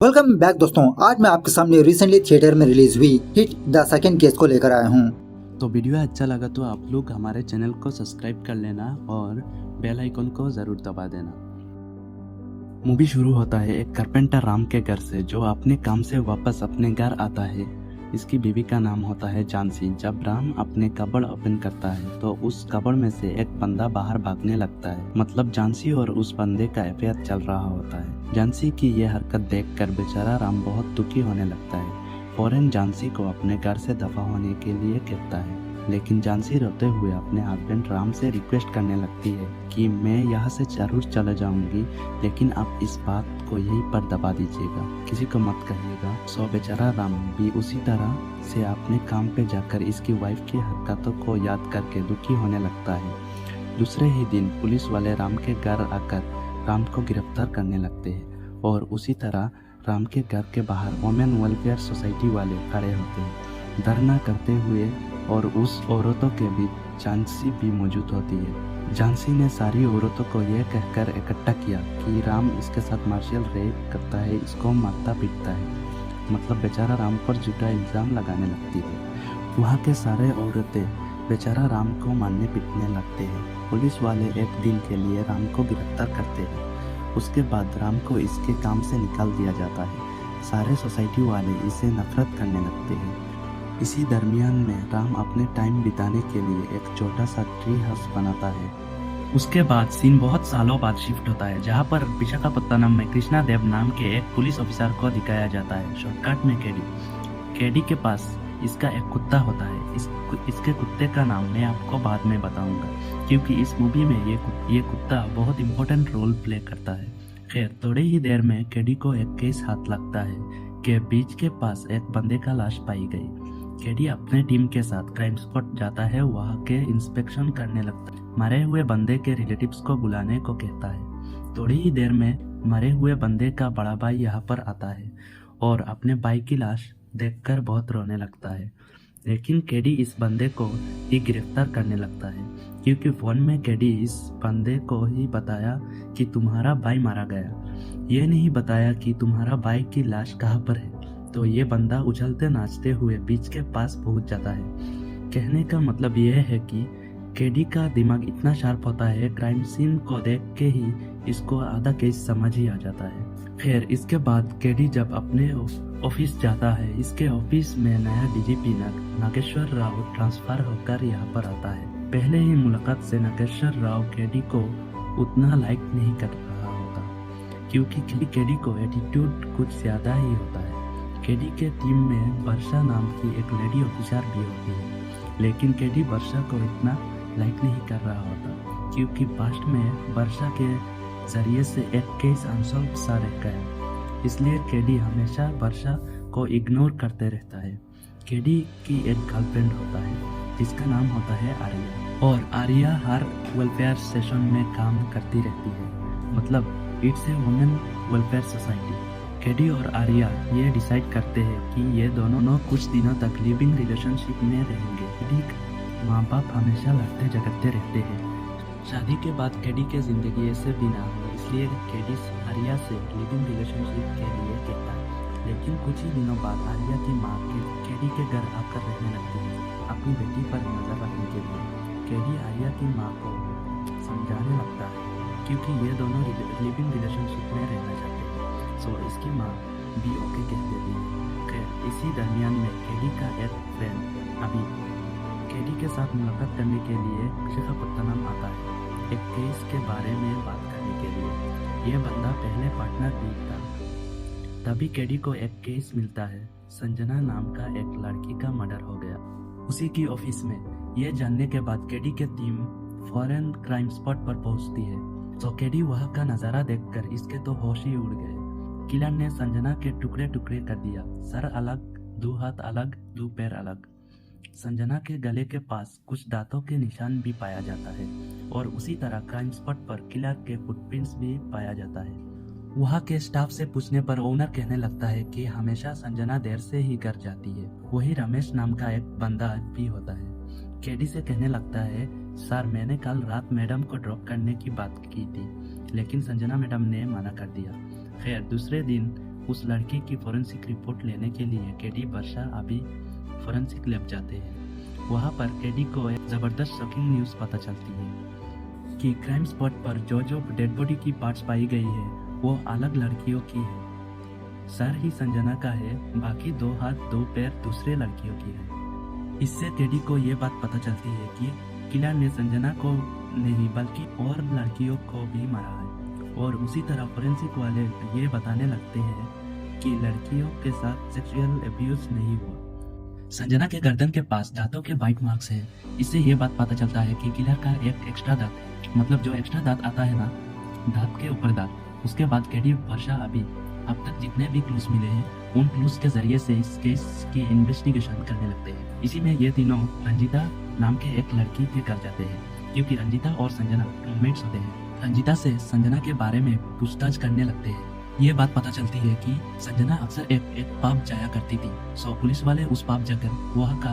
Welcome back दोस्तों। आज मैं आपके सामने रिसेंटली थिएटर में रिलीज हुई हिट द सेकंड केस को लेकर आया हूँ। तो वीडियो अच्छा लगा तो आप लोग हमारे चैनल को सब्सक्राइब कर लेना और बेल आइकन को ज़रूर दबा देना। मूवी शुरू होता है एक कारपेंटर राम के घर से, जो अपने काम से वापस अपने घर आता है। इसकी बीवी का नाम होता है झांसी। जब राम अपने कबड़ ओपन करता है तो उस कबड़ में से एक बंदा बाहर भागने लगता है। मतलब झांसी और उस बंदे का अफेयर चल रहा होता है। झांसी की यह हरकत देखकर बेचारा राम बहुत दुखी होने लगता है। फौरन झांसी को अपने घर से दफा होने के लिए कहता है, लेकिन झांसी रोते हुए अपने हस्बैंड राम से रिक्वेस्ट करने लगती है कि मैं यहाँ से जरूर चले जाऊंगी, लेकिन आप इस बात को यहीं पर दबा दीजिएगा, किसी को मत कहिएगा। सो बेचारा राम भी उसी तरह से अपने काम पे जाकर इसकी वाइफ की हरकतों को याद करके दुखी होने लगता है। दूसरे ही दिन पुलिस वाले राम के घर आकर राम को गिरफ्तार करने लगते हैं और उसी तरह राम के घर के बाहर वुमेन वेलफेयर सोसाइटी वाले खड़े होते हैं धरना करते हुए, और उस औरतों के बीच झांसी भी मौजूद होती है। झांसी ने सारी औरतों को यह कहकर इकट्ठा किया कि राम इसके साथ मार्शल रेप करता है, इसको मारता पीटता है। मतलब बेचारा राम पर झूठा इल्ज़ाम लगाने लगती है। वहाँ के सारे औरतें बेचारा राम को मारने पीटने लगते हैं। पुलिस वाले एक दिन के लिए राम को गिरफ्तार करते हैं। उसके बाद राम को इसके काम से निकाल दिया जाता है। सारे सोसाइटी वाले इसे नफरत करने लगते हैं। इसी दरमियान में राम अपने टाइम बिताने के लिए एक छोटा सा ट्री हाउस बनाता है। उसके बाद सीन बहुत सालों बाद शिफ्ट होता है, जहाँ पर विशाखापत्तनम में कृष्णा देव नाम के एक पुलिस ऑफिसर को दिखाया जाता है, शॉर्टकट में केडी के पास इसका एक कुत्ता होता है। इसके कुत्ते का नाम मैं आपको बाद में बताऊंगा, क्योंकि इस मूवी में ये कुत्ता बहुत इम्पोर्टेंट रोल प्ले करता है। खैर, थोड़ी ही देर में केडी को एक केस हाथ लगता है कि बीच के पास एक बंदे का लाश पाई गई। केडी अपने टीम के साथ क्राइम स्पॉट जाता है, वहाँ के इंस्पेक्शन करने लगता है। मरे हुए बंदे के रिलेटिव्स को बुलाने को कहता है। थोड़ी ही देर में मरे हुए बंदे का बड़ा भाई यहाँ पर आता है और अपने भाई की लाश देखकर बहुत रोने लगता है। लेकिन केडी इस बंदे को ही गिरफ्तार करने लगता है, क्योंकि फोन में केडी इस बंदे को ही बताया कि तुम्हारा भाई मारा गया, ये नहीं बताया कि तुम्हारा भाई की लाश कहाँ पर है। तो ये बंदा उछलते नाचते हुए बीच के पास पहुंच जाता है। कहने का मतलब यह है कि केडी का दिमाग इतना शार्प होता है, क्राइम सीन को देख के ही इसको आधा केस समझ ही आ जाता है। खैर, इसके बाद केडी जब अपने ऑफिस जाता है, इसके ऑफिस में नया डीजीपी नागेश्वर राव ट्रांसफर होकर यहाँ पर आता है। पहले ही मुलाकात से नागेश्वर राव केडी को उतना लाइक नहीं कर रहा होता, क्योंकि केडी को एटीट्यूड कुछ ज्यादा ही होता है। केडी के टीम में वर्षा नाम की एक लेडी ऑफिसर भी होती है, लेकिन केडी वर्षा को इतना लाइक नहीं कर रहा होता, क्योंकि पास्ट में वर्षा के जरिए से एक केस अनसॉल्व सा रह गया। इसलिए केडी हमेशा वर्षा को इग्नोर करते रहता है। केडी की एक गर्लफ्रेंड होता है जिसका नाम होता है आर्या, और आर्या हर वेलफेयर सेशन में काम करती रहती है। मतलब it's a women welfare society. KD और आर्या ये डिसाइड करते हैं कि ये दोनों कुछ दिनों तक लिविंग रिलेशनशिप में रहेंगे। केडी माँ बाप हमेशा लड़ते झगड़ते रहते हैं। शादी के बाद केडी की जिंदगी ऐसे भी ना हो, इसलिए केडी आर्या से लिविंग रिलेशनशिप के लिए कहता है। लेकिन कुछ ही दिनों बाद आर्या की माँ केडी के घर आकर रहने लगती है, अपनी बेटी पर नजर रखने के लिए। केडी आर्या की माँ को समझाने लगता है, क्योंकि ये दोनों लिविंग रिलेशनशिप में रहना चाहते हैं। सो इसकी माँ भी ओके कह देती है। खैर, इसी दरमियान में केडी का एक फ्रेंड अभी केडी के साथ मुलाकात करने के लिए विशाखापत्तनम आता है, एक केस के बारे में बात करने के लिए। यह बंदा पहले पार्टनर भी था। तभी केडी को एक केस मिलता है, संजना नाम का एक लड़की का मर्डर हो गया उसी की ऑफिस में। यह जानने के बाद केडी की टीम फॉरेन क्राइम स्पॉट पर पहुंचती है। तो केडी वहाँ का नजारा देखकर इसके तो होश ही उड़ गए। किलर ने संजना के टुकड़े टुकड़े कर दिया, सर अलग, दो हाथ अलग, दो पैर अलग। संजना के गले के पास कुछ दांतों के निशान भी पाया जाता है, और उसी तरह क्राइम स्पॉट पर किलर के फुटप्रिंट्स भी पाया जाता है। वहाँ के स्टाफ से पूछने पर ओनर कहने लगता है कि हमेशा संजना देर से ही घर जाती है। वही रमेश नाम का एक बंदा भी होता है। केडी से कहने लगता है, सर मैंने कल रात मैडम को ड्रॉप करने की बात की थी, लेकिन संजना मैडम ने मना कर दिया। खैर, दूसरे दिन उस लड़की की फोरेंसिक रिपोर्ट लेने के लिए केडी, वर्षा, अभी फोरेंसिक लैब जाते हैं। वहाँ पर केडी को एक जबरदस्त शॉकिंग न्यूज़ पता चलती है कि क्राइम स्पॉट पर जो डेड बॉडी की पार्ट्स पाई गई है वो अलग लड़कियों की है। सर ही संजना का है, बाकी 2 हाथ 2 पैर दूसरे लड़कियों की है। इससे केडी को ये बात पता चलती है कि किलर ने संजना को नहीं बल्कि और लड़कियों को भी मारा है। और उसी तरह फोरेंसिक वाले ये बताने लगते हैं कि लड़कियों के साथ सेक्सुअल अब्यूज नहीं हुआ। संजना के गर्दन के पास दांतों के बाइट मार्क्स है। इससे ये बात पता चलता है कि किलर का एक एक्स्ट्रा दांत है, मतलब जो एक्स्ट्रा दांत आता है ना, दांत के ऊपर दांत। उसके बाद केडी, वर्षा, अभी अब तक जितने भी क्लूज मिले हैं उन क्लूज के जरिए से इस केस की इन्वेस्टिगेशन करने लगते हैं। इसी में ये तीनों रंजिता नाम के एक लड़की के घर जाते हैं, क्योंकि रंजिता और संजना रूममेट्स होते हैं। रंजिता से संजना के बारे में पूछताछ करने लगते हैं। ये बात पता चलती है कि संजना अक्सर एक पब जाया करती थी। सो पुलिस वाले उस पब जाकर वहाँ का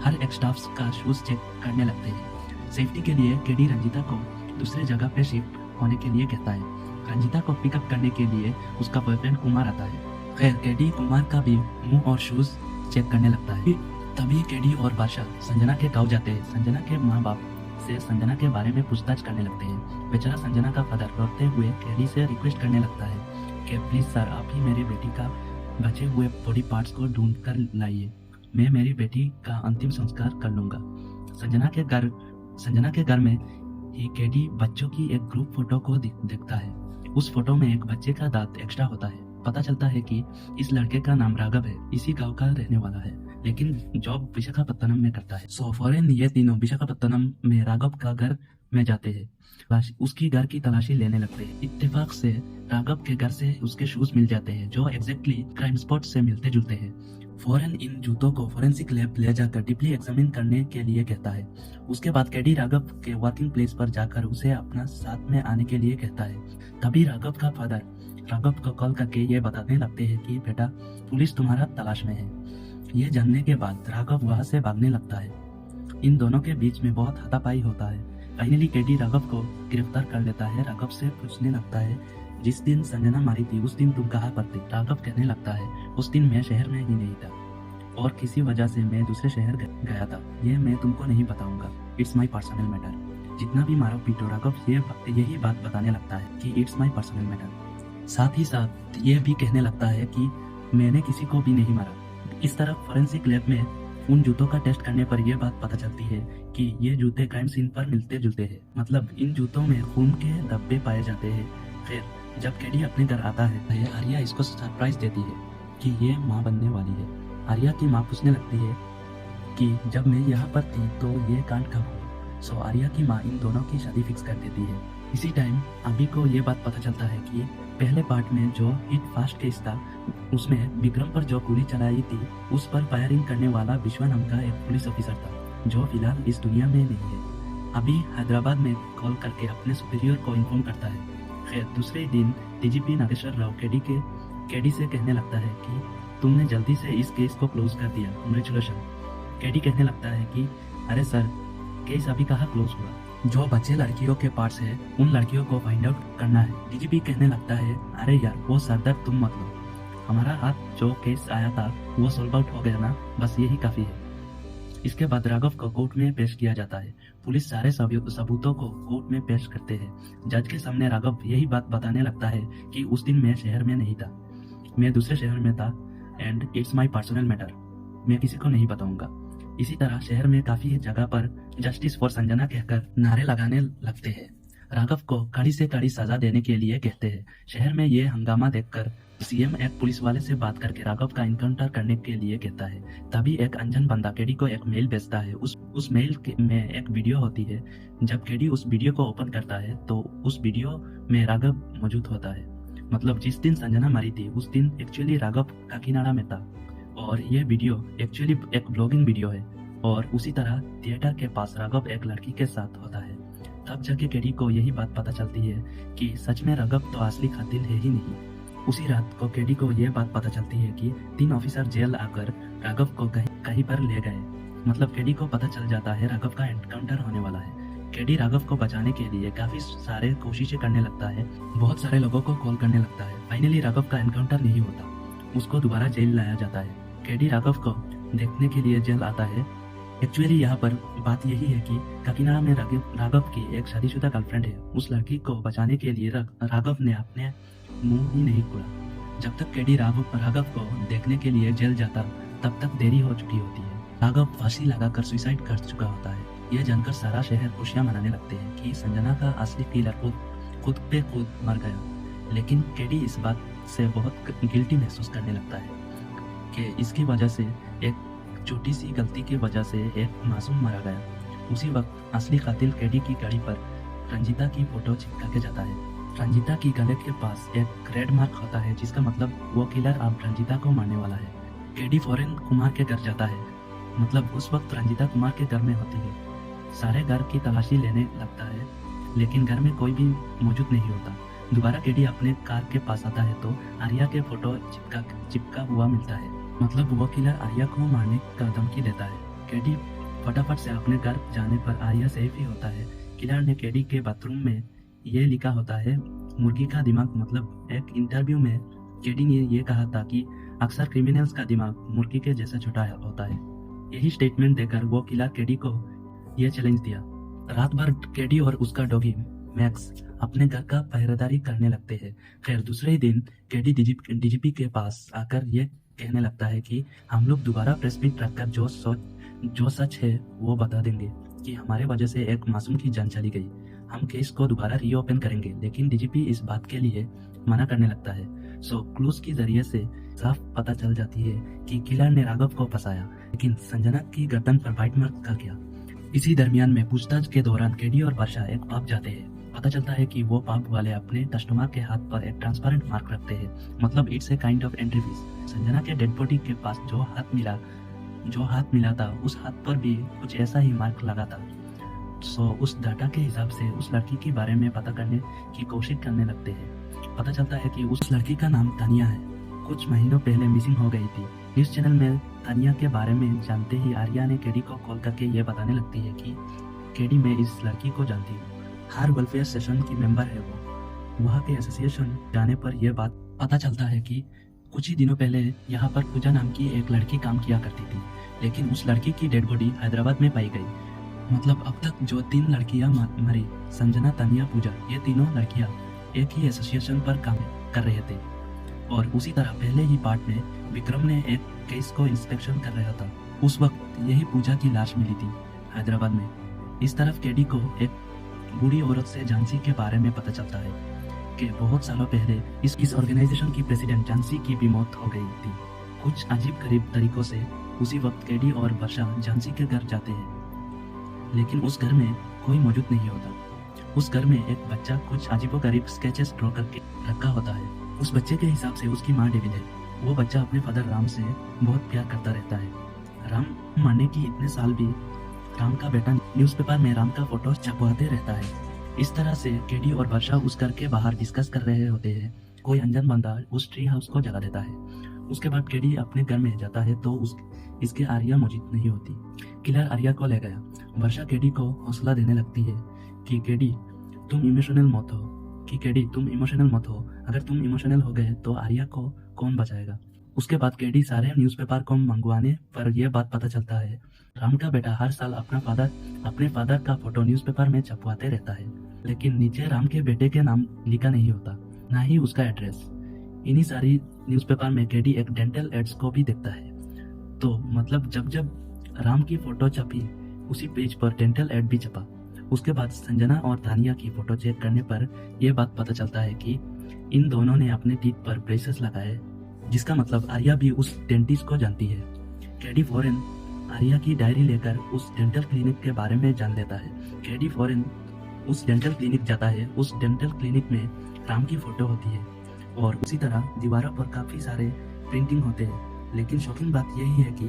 हर एक स्टाफ का शूज चेक करने लगते हैं। सेफ्टी के लिए केडी रंजिता को दूसरे जगह पे शिफ्ट होने के लिए कहता है। रंजिता को पिकअप करने के लिए उसका बॉयफ्रेंड कुमार आता है। खैर केडी कुमार का भी मुंह और शूज चेक करने लगता है। तभी केडी और वर्षा संजना के गाँव जाते हैं। संजना के माँ बाप से संजना के बारे में पूछताछ करने लगते हैं। बेचारा संजना का फादर रोते हुए केडी से रिक्वेस्ट करने लगता है कि प्लीज सर, आप ही मेरी बेटी का बचे हुए बॉडी पार्ट्स को ढूंढ कर लाइए, मैं मेरी बेटी का अंतिम संस्कार कर लूंगा। संजना के घर में ही केडी बच्चों की एक ग्रुप फोटो को देखता है। उस फोटो में एक बच्चे का दांत एक्स्ट्रा होता है। पता चलता है कि इस लड़के का नाम राघव है, इसी गांव का रहने वाला है, लेकिन जॉब विशाखापत्तनम में करता है। सो फौरन ये तीनों विशाखापत्तनम में राघव का घर में जाते हैं, उसकी घर की तलाशी लेने लगते हैं। इत्तेफाक से राघव के घर से उसके शूज मिल जाते हैं जो एग्जैक्टली क्राइम स्पॉट से मिलते जुलते हैं। फौरन इन जूतों को फोरेंसिक लैब ले जाकर डीपली एग्जामिन करने के लिए कहता है। उसके बाद केडी राघव के वर्किंग प्लेस पर जाकर उसे अपना साथ में आने के लिए कहता है। तभी राघव का फादर राघव को कॉल करके ये बताने लगते हैं कि बेटा, पुलिस तुम्हारा तलाश में है। ये जानने के बाद राघव वहां से भागने लगता है। इन दोनों के बीच में बहुत हाथापाई होता है। फाइनली केडी राघव को गिरफ्तार कर लेता है। राघव से पूछने लगता है, जिस दिन संजना मारी थी उस दिन तुम कहाँ पर थे? राघव कहने लगता है, उस दिन मैं शहर में ही नहीं था और किसी वजह से मैं दूसरे शहर गया था। ये मैं तुमको नहीं बताऊंगा, इट्स माई पर्सनल मैटर। जितना भी मारो पीटो, राघव यही बात बताने लगता है कि इट्स माई पर्सनल मैटर। साथ ही साथ ये भी कहने लगता है कि मैंने किसी को भी नहीं मारा। इस तरह फोरेंसिक लैब में उन जूतों का टेस्ट करने पर यह बात पता चलती है कि ये जूते क्राइम सीन पर मिलते जुलते हैं, मतलब इन जूतों में खून के धब्बे पाए जाते हैं। फिर जब केडी अपने घर आता है, आर्या इसको सरप्राइज देती है कि ये माँ बनने वाली है। आर्या की माँ पूछने लगती है कि जब मैं यहाँ पर थी तो ये कांड कब हुआ? सो आर्या की माँ इन दोनों की शादी फिक्स कर देती है। इसी टाइम अभी को ये बात पता चलता है कि पहले पार्ट में जो हिट फास्ट केस था उसमें विक्रम पर जो गोली चलाई थी उस पर फायरिंग करने वाला विश्वा नाम का एक पुलिस ऑफिसर था जो फिलहाल इस दुनिया में नहीं है। अभी हैदराबाद में कॉल करके अपने सुपीरियर को इन्फॉर्म करता है। खैर दूसरे दिन डीजीपी नागेश्वर राव केडी से कहने लगता है कि तुमने जल्दी से इस केस को क्लोज कर दिया, कांग्रेचुलेशन। केडी कहने लगता है कि अरे सर, केस अभी कहाँ क्लोज हुआ, जो बच्चे लड़कियों के पार्ट्स है उन लड़कियों को फाइंड आउट करना है। डीजीपी कहने लगता है, अरे यार वो सरदर्द तुम मत लो, हमारा हाथ जो केस आया था वो सॉल्व आउट हो गया ना, बस यही काफी है। इसके बाद राघव को कोर्ट में पेश किया जाता है। पुलिस सारे सबूतों को कोर्ट में पेश करते हैं। जज के सामने राघव यही बात बताने लगता है कि उस दिन मैं शहर में नहीं था, मैं दूसरे शहर में था and it's my personal matter, मैं किसी को नहीं बताऊंगा। इसी तरह शहर में काफी जगह पर जस्टिस फॉर संजना कहकर नारे लगाने लगते हैं। राघव को कड़ी से कड़ी सजा देने के लिए कहते हैं। शहर में ये हंगामा देखकर सीएम एक पुलिस वाले से बात करके राघव का इनकाउंटर करने के लिए कहता है। तभी एक अनजान बंदा केडी को एक मेल भेजता है। उस मेल में एक वीडियो होती है। जब केडी उस वीडियो को ओपन करता है तो उस वीडियो में राघव मौजूद होता है, मतलब जिस दिन संजना मरी थी उस दिन एक्चुअली राघव काकीनाडा में था और ये वीडियो एक्चुअली एक ब्लॉगिंग वीडियो है। और उसी तरह थिएटर के पास राघव एक लड़की के साथ होता है। तब जाके केडी को यही बात पता चलती है कि सच में राघव तो असली कातिल है ही नहीं। उसी रात को केडी को यह बात पता चलती है कि 3 ऑफिसर जेल आकर राघव को कहीं पर ले गए, मतलब केडी को पता चल जाता है राघव का एनकाउंटर होने वाला है। केडी राघव को बचाने के लिए काफी सारे कोशिशें करने लगता है, बहुत सारे लोगों को कॉल करने लगता है। फाइनली राघव का एनकाउंटर नहीं होता। उसको दोबारा जेल लाया जाता है। केडी राघव को देखने के लिए जेल आता है। एक्चुअली यहाँ पर बात यही है कि काकीनाडा में राघव की एक शादीशुदा गर्लफ्रेंड है। उस लड़की को बचाने के लिए राघव ने अपने मुंह ही नहीं खोला। जब तक केडी राघव को देखने के लिए जेल जाता तब तक देरी हो चुकी होती है। राघव फांसी लगाकर सुसाइड कर चुका होता है। यह जानकर सारा शहर खुशियां मनाने लगते हैं कि संजना का असली किलर खुद पे खुद मर गया। लेकिन केडी इस बात से बहुत गिल्टी महसूस करने लगता है कि इसकी वजह से, एक छोटी सी गलती की वजह से एक मासूम मारा गया। उसी वक्त असली कातिल केडी की गाड़ी पर रंजीता की फोटो चिपका के जाता है। रंजीता की गले के पास एक रेड मार्क होता है, जिसका मतलब वो किलर अब रंजीता को मारने वाला है। केडी फौरन कुमार के घर जाता है। मतलब उस वक्त रंजीता कुमार के घर में होती है। सारे घर की तलाशी लेने लगता है, लेकिन घर में कोई भी मौजूद नहीं होता। दोबारा केडी अपने कार के पास आता है तो आर्या के फोटो चिपका हुआ मिलता है। मतलब वो किलर आर्या को मारने का धमकी देता है। केडी फटाफट से अपने घर जाने पर आर्या सेफ ही होता है। किलर ने केडी के बाथरूम में ये लिखा होता है, मुर्गी का दिमाग। मतलब एक इंटरव्यू में केडी ने ये कहा था कि अक्सर क्रिमिनल्स का दिमाग मुर्गी के जैसा छोटा होता है। यही स्टेटमेंट देकर वो किलर केडी को यह चैलेंज दिया। रात भर केडी और उसका डॉगी मैक्स अपने घर का पहरेदारी करने लगते हैं। खैर दूसरे दिन केडी डीजीपी के पास आकर ये कहने लगता है कि हम लोग दोबारा प्रेस मीट रखकर जो सच है वो बता देंगे कि हमारे वजह से एक मासूम की जान चली गई। हम केस को दोबारा रीओपन करेंगे। लेकिन डीजीपी इस बात के लिए मना करने लगता है। सो क्लूज के जरिए से साफ पता चल जाती है कि किलर ने राघव को फंसाया, लेकिन संजना की गर्दन पर बाइट मार्क कर गया। इसी दरमियान में पूछताछ के दौरान केडी और वर्षा एक पब जाते हैं। पता चलता है कि वो पब वाले अपने कस्टमर के हाथ पर एक ट्रांसपेरेंट मार्क रखते हैं। मतलब it's a kind of entry fees. Sanjana के डेड बॉडी के पास जो हाथ मिला था उस हाथ पर भी कुछ ऐसा ही मार्क लगा था। सो उस डाटा के हिसाब से उस लड़की के बारे में पता करने की कोशिश करने लगते हैं। पता चलता है कि उस लड़की का नाम तानिया है। कुछ महीनों पहले मिसिंग हो गई थी। न्यूज चैनल में तानिया के बारे में जानते ही आर्या ने केडी को कॉल करके ये बताने लगती है कि केडी मैं इस लड़की को जानती हूँ, हर वेलफेयर सेशन की मेंबर है वो। वहाँ के एसोसिएशन जाने पर यह बात पता चलता है कि कुछ ही दिनों पहले यहाँ पर पूजा नाम की एक लड़की काम किया करती थी, लेकिन उस लड़की की डेड बॉडी हैदराबाद में पाई गई। मतलब अब तक जो 3 लड़कियां मरी, संजना, तानिया, पूजा, ये तीनों लड़कियां एक ही एसोसिएशन पर काम कर रहे थे। और उसी तरह पहले ही पार्ट में विक्रम ने एक केस को इंस्पेक्शन कर रहा था। उस वक्त यही पूजा की लाश मिली थी हैदराबाद में। इस तरफ केडी को एक बूढ़ी औरत से झांसी के बारे में पता चलता है कि बहुत सालों पहले इस ऑर्गेनाइजेशन की प्रेसिडेंट झांसी की भी मौत हो गई थी। कुछ अजीब गरीब तरीकों से उसी वक्त केडी और वर्षा झांसी के घर जाते हैं, लेकिन उस घर में कोई मौजूद नहीं होता। उस घर में एक बच्चा कुछ अजीबोगरीब स्केचेस ड्रॉ करके रखा होता है। उस बच्चे के हिसाब से उसकी माँ डेविड है। वो बच्चा अपने फादर राम से बहुत प्यार करता रहता है। राम मरने की इतने साल भी राम का बेटा न्यूज़पेपर में राम का फोटो छपवाते रहता है। इस तरह से केडी और वर्षा उस घर के बाहर डिस्कस कर रहे होते हैं। कोई अनजान बंदा उस ट्री हाउस को जला देता है। उसके बाद केडी अपने घर में जाता है तो इसके आर्या मौजूद नहीं होती। किलर आर्या को ले गया। वर्षा केडी को हौसला देने लगती है कि केडी तुम इमोशनल मत हो। अगर तुम इमोशनल हो गए तो आर्या को कौन बचाएगा। उसके बाद केडी सारे न्यूज़पेपर को मंगवाने पर यह बात पता चलता है राम का बेटा हर साल अपने फादर का फोटो न्यूज़पेपर में छपवाते रहता है, लेकिन नीचे राम के बेटे के नाम लिखा नहीं होता, ना ही उसका एड्रेस। इन्हीं सारी न्यूज़पेपर में केडी एक डेंटल एड्स को भी देखता है। तो मतलब जब राम की फोटो छपी उसी पेज पर डेंटल एड भी छपा। उसके बाद संजना और तानिया की फोटो चेक करने पर यह बात पता चलता है कि इन दोनों ने अपने टीथ पर ब्रेसेस लगाए, जिसका मतलब आर्या भी उस डेंटिस्ट को जानती है। केडी फौरन आर्या की डायरी लेकर उस डेंटल क्लिनिक के बारे में जान लेता है। केडी फौरन उस डेंटल क्लिनिक जाता है। उस डेंटल क्लिनिक में राम की फोटो होती है और उसी तरह दीवारों पर काफी सारे प्रिंटिंग होते हैं। लेकिन शॉकिंग बात यही है कि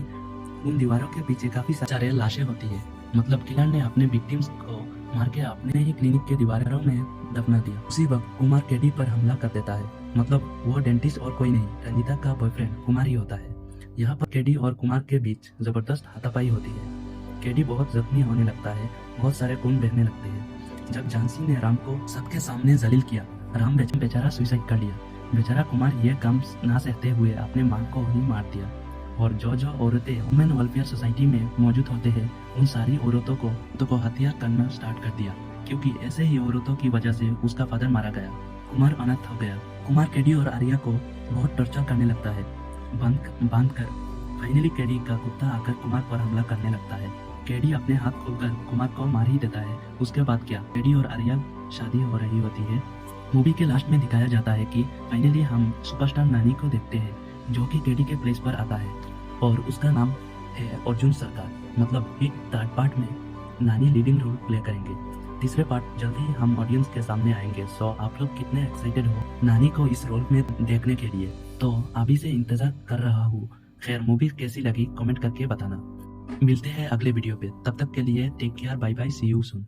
उन दीवारों के पीछे काफी सारे लाशें होती है। मतलब किलर ने अपने विक्टिम्स को मार के अपने ही क्लिनिक के दीवारों में दफना दिया। उसी वक्त कुमार केडी पर हमला कर देता है। मतलब वो डेंटिस्ट और कोई नहीं, रंजीता का बॉयफ्रेंड कुमार ही होता है। यहाँ पर केडी और कुमार के बीच जबरदस्त हाथापाई होती है। केडी बहुत जख्मी होने लगता है, बहुत सारे खून बहने लगते हैं। जब झांसी ने राम को सबके सामने जलील किया, राम बेचारा सुसाइड कर लिया। बेचारा कुमार यह गम ना सहते हुए अपने मां को ही मार दिया। और जो जो औरतें वुमेन वेलफेयर सोसाइटी में मौजूद होते हैं उन सारी औरतों को हत्या करना स्टार्ट कर दिया, क्योंकि ऐसे ही औरतों की वजह से उसका फादर मारा गया। कुमार अनाथ हो गया। कुमार केडी और आर्या को बहुत टॉर्चर करने लगता है, बांध कर। फाइनली केडी का कुत्ता आकर कुमार पर हमला करने लगता है। केडी अपने हाथ खोलकर कुमार को मार ही देता है। उसके बाद क्या, केडी और आर्या शादी हो रही होती है। मूवी के लास्ट में दिखाया जाता है कि फाइनली हम सुपरस्टार नानी को देखते हैं, जो कि केडी के प्लेस पर आता है और उसका नाम है अर्जुन सरकार। मतलब हिट थर्ड पार्ट में नानी लीडिंग रोल प्ले करेंगे। तीसरे पार्ट जल्दी ही हम ऑडियंस के सामने आएंगे। सो आप लोग कितने एक्साइटेड हो नानी को इस रोल में देखने के लिए? तो अभी से इंतजार कर रहा हूँ। खैर, मूवी कैसी लगी कमेंट करके बताना। मिलते हैं अगले वीडियो पे, तब तक के लिए take care, bye bye, see you soon.